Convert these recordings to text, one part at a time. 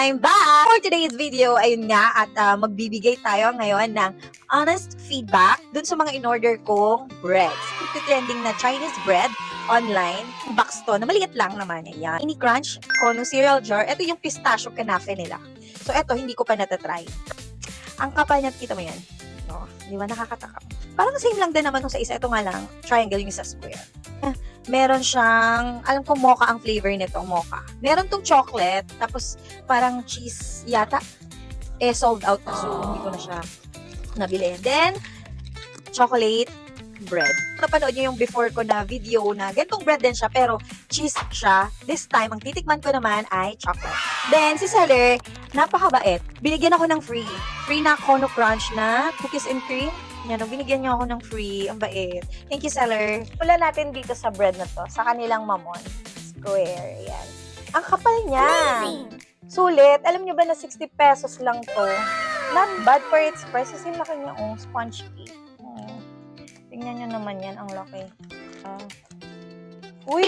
I'm back! For today's video, ayun nga, at magbibigay tayo ngayon ng honest feedback dun sa mga in-order kong breads. Ito trending na Chinese bread online. Box to, na maliit lang naman. Ayan. Ini Crunch, Kono Cereal Jar. Ito yung pistachio kanafe nila. So, ito, hindi ko pa natatry. Ang kapal niya, kita mo yan. No, di ba nakakatakam? Parang same lang din naman nung sa isa. Ito nga lang, triangle yung isa square. Meron siyang, alam ko mocha ang flavor nito, mocha. Meron tong chocolate, tapos parang cheese yata. Sold out na. So, hindi ko na siya nabili. Then, chocolate bread. Napanood niyo yung before ko na video na ganitong bread din siya, pero cheese siya. This time, ang titikman ko naman ay chocolate. Then, si seller, napakabait. Binigyan ako ng free. Free na Kono Crunch na cookies and cream. Yan, binigyan niyo ako ng free. Ang bait. Thank you, seller. Pula natin dito sa bread na to, sa kanilang mamon. Square. Yan. Ang kapal niya. Amazing. Sulit. Alam niyo ba na 60 pesos lang to? Not bad for its price. Kasi laki niya, sponge cake. Tingnan niyo naman yan. Ang laki. Uy!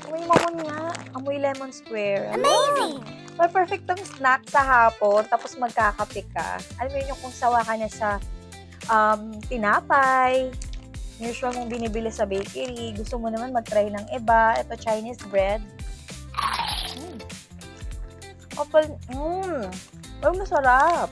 Amoy mamon nga. Amoy lemon square. Amazing! Well, perfect tong snack sa hapon. Tapos magkakape ka. Alam mo yun yung kung sawa ka na sa tinapay, usual mong binibili sa bakery, gusto mo naman mag-try ng iba, ito Chinese bread. Apple, ay masarap.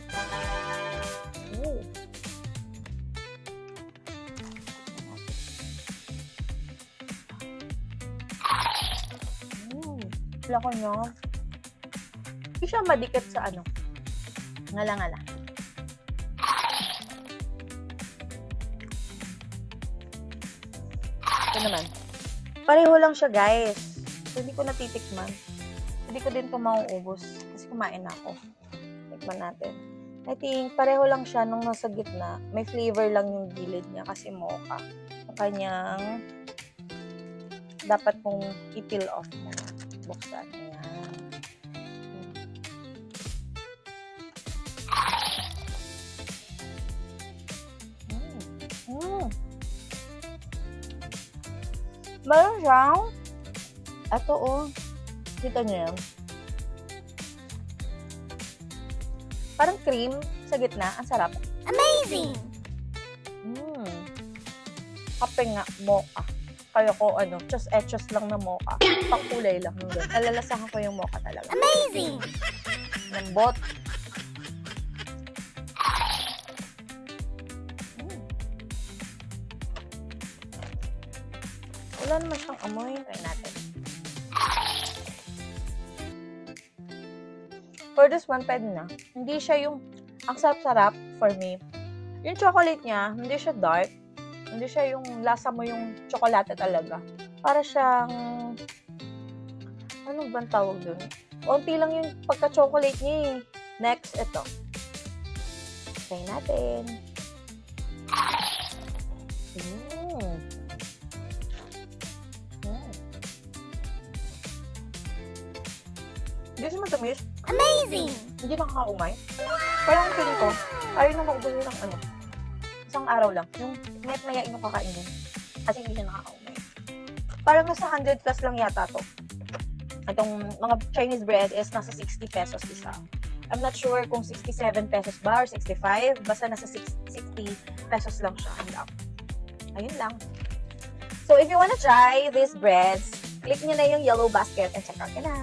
Lako nyo. Hindi siya madikit sa ngala-ngala. Ito naman. Pareho lang siya, guys. So, hindi ko natitikman. Hindi ko din ito mauubos. Kasi kumain na ako. Tikman natin. I think, pareho lang siya nung nasa gitna. May flavor lang yung gilid niya kasi mocha. Ang kanyang dapat mong i-peel off mo. Buksan. Ayan. Meron siyang ito kita niyo yan. Parang cream sa gitna. Ang sarap. Amazing! Kape nga, mocha. Kaya ko etchos lang na mocha. Pangkulay lang. Nalalasahan ko yung mocha talaga. Amazing! Lambot. Wala naman siyang amoy. Try natin. For this one, pwede na. Hindi siya yung, ang sarap-sarap for me. Yung chocolate niya, hindi siya dark. Hindi siya yung lasa mo yung tsokolate talaga. Para siyang, anong bang tawag dun? Unti lang yung pagka-chocolate niya eh. Next, ito. Try natin. Hindi siya matamis. Amazing! Hindi nakakaumay. Parang feeling ko, ayaw na maubos ng isang araw lang. Yung maya yung kakainin. Kasi hindi siya nakakaumay. Parang nasa 100 plus lang yata to. Itong mga Chinese bread is nasa 60 pesos isa. I'm not sure kung 67 pesos ba or 65. Basta nasa 60 pesos lang siya. Ayun lang. So if you wanna try these breads, click nyo na yung yellow basket and check out ka na.